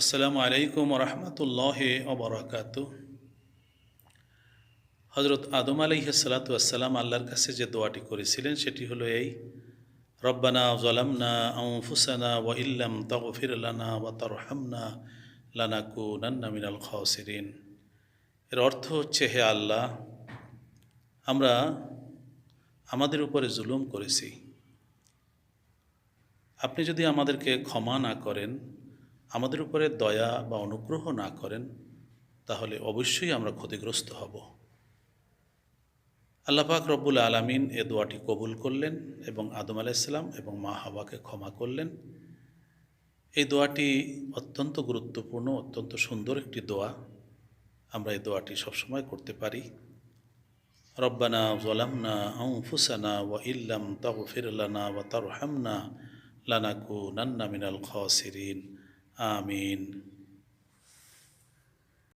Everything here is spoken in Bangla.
আসসালামু আলাইকুম রহমতুল্লাহ ওবরাকাতু। হজরত আদম আলাইহিসসালাতু আসসালাম আল্লাহর কাছে যে দোয়াটি করেছিলেন সেটি হলো এই, রব্বানা যালামনা আনফুসানা ওয়া ইল্লাম তাগফির লানা ওয়া তারহামনা লানাকুনান্না মিনাল খাসিরিন। এর অর্থ হচ্ছে, হে আল্লাহ, আমরা আমাদের উপরে জুলুম করেছি। আপনি যদি আমাদেরকে ক্ষমা না করেন, আমাদের উপরে দয়া বা অনুগ্রহ না করেন, তাহলে অবশ্যই আমরা ক্ষতিগ্রস্ত হব। আল্লাহ পাক রব্বুল আলামিন এ দোয়াটি কবুল করলেন এবং আদম আলাইহিসসালাম এবং মা হাওয়াকে ক্ষমা করলেন। এই দোয়াটি অত্যন্ত গুরুত্বপূর্ণ, অত্যন্ত সুন্দর একটি দোয়া। আমরা এই দোয়াটি সবসময় করতে পারি। রব্বানা যালামনা আনফুসানা ওয়া ইল্লাম তাগফির লানা ওয়া তারহামনা লানাকুনান্না মিনাল খাসিরিন। আমিন।